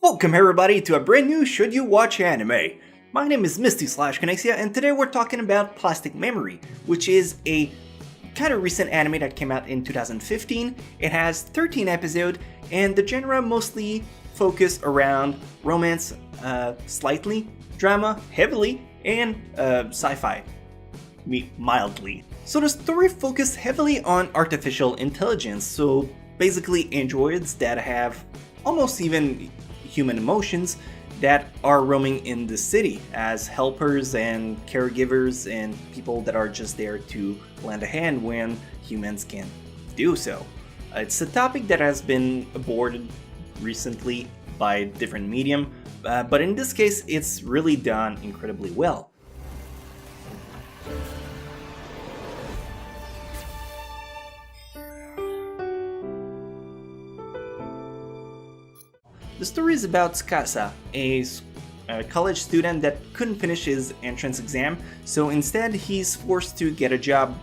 Welcome everybody to a brand new Should You Watch Anime. My name is Misty/Connexia and today we're talking about Plastic Memory, which is a kind of recent anime that came out in 2015. It has 13 episodes and the genre mostly focused around romance, slightly, drama, heavily, and sci-fi, mildly. So the story focused heavily on artificial intelligence, so basically androids that have almost even human emotions that are roaming in the city as helpers and caregivers and people that are just there to lend a hand when humans can't do so. It's a topic that has been aborted recently by different medium, but in this case it's really done incredibly well. The story is about Tsukasa, a college student that couldn't finish his entrance exam, so instead he's forced to get a job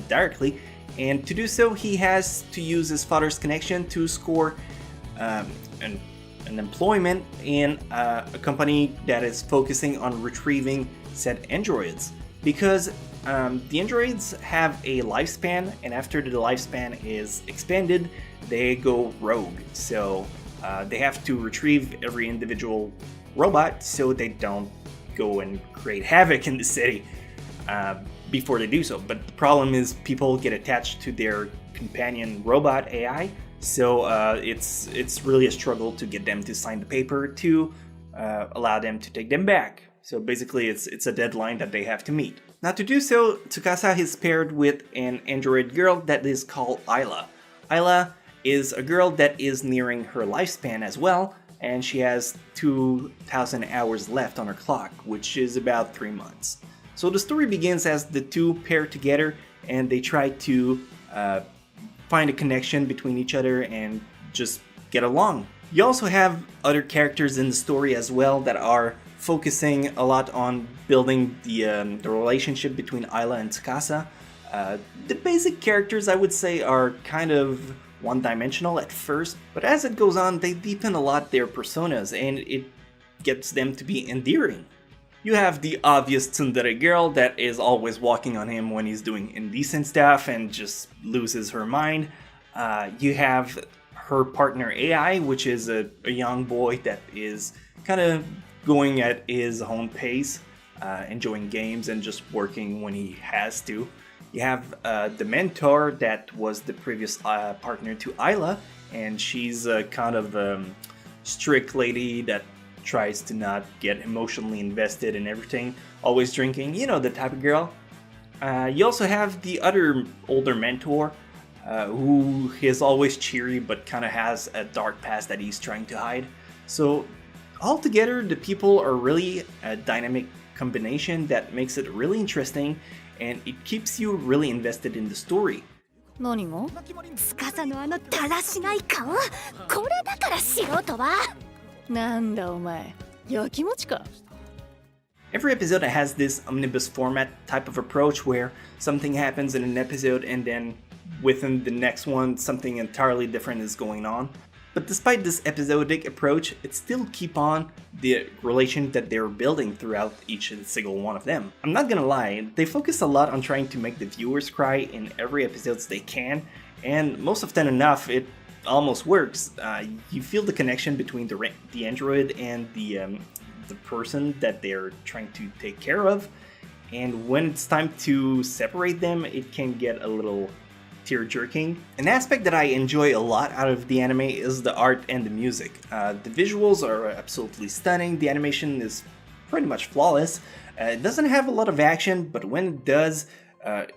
directly, and to do so he has to use his father's connection to score an employment in a company that is focusing on retrieving said androids. Because the androids have a lifespan, and after the lifespan is expanded, they go rogue. So they have to retrieve every individual robot so they don't go and create havoc in the city before they do so. But the problem is people get attached to their companion robot AI, so it's really a struggle to get them to sign the paper to allow them to take them back. So basically it's a deadline that they have to meet. Now to do so, Tsukasa is paired with an android girl that is called Ayla. Ayla is a girl that is nearing her lifespan as well, and she has 2,000 hours left on her clock, which is about 3 months. So the story begins as the two pair together and they try to find a connection between each other and just get along. You also have other characters in the story as well that are focusing a lot on building the relationship between Ayla and Tsukasa. The basic characters, I would say, are kind of one-dimensional at first, but as it goes on they deepen a lot their personas and it gets them to be endearing. You have the obvious tsundere girl that is always walking on him when he's doing indecent stuff and just loses her mind. You have her partner AI, which is a young boy that is kind of going at his own pace, enjoying games and just working when he has to. You have the mentor that was the previous partner to Ayla, and she's a kind of strict lady that tries to not get emotionally invested in everything, always drinking, you know, the type of girl. You also have the other older mentor who is always cheery but kind of has a dark past that he's trying to hide. So altogether the people are really a dynamic combination that makes it really interesting, and it keeps you really invested in the story. 何が？司のあのだらしない顔、これだから素人は。なんだお前、やきもちか。 Every episode has this omnibus format type of approach where something happens in an episode and then within the next one something entirely different is going on. But despite this episodic approach, it still keep on the relation that they're building throughout each and single one of them. I'm not gonna lie, they focus a lot on trying to make the viewers cry in every episode they can, and most often enough it almost works. You feel the connection between the android and the person that they're trying to take care of, and when it's time to separate them, it can get a little tear-jerking. An aspect that I enjoy a lot out of the anime is the art and the music. The visuals are absolutely stunning, the animation is pretty much flawless. It doesn't have a lot of action, but when it does,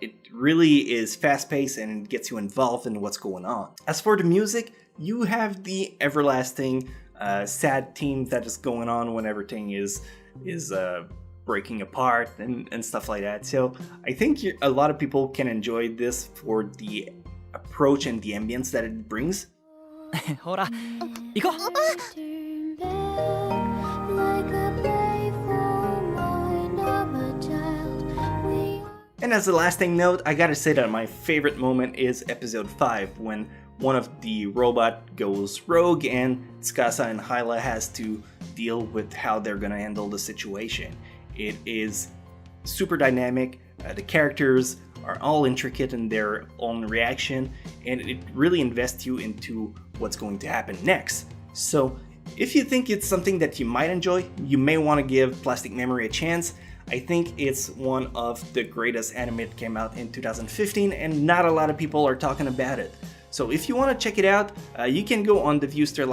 it really is fast-paced and gets you involved in what's going on. As for the music, you have the everlasting sad theme that is going on when everything is breaking apart and stuff like that. So I think a lot of people can enjoy this for the approach and the ambience that it brings. ほら、行こう。And as a lasting note, I gotta say that my favorite moment is episode 5, when one of the robot goes rogue and Tsukasa and Hyla has to deal with how they're gonna handle the situation. It is super dynamic, the characters are all intricate in their own reaction, and it really invests you into what's going to happen next. So if you think it's something that you might enjoy, you may want to give Plastic Memory a chance. I think it's one of the greatest anime that came out in 2015, and not a lot of people are talking about it. So if you want to check it out, you can go on the Viewster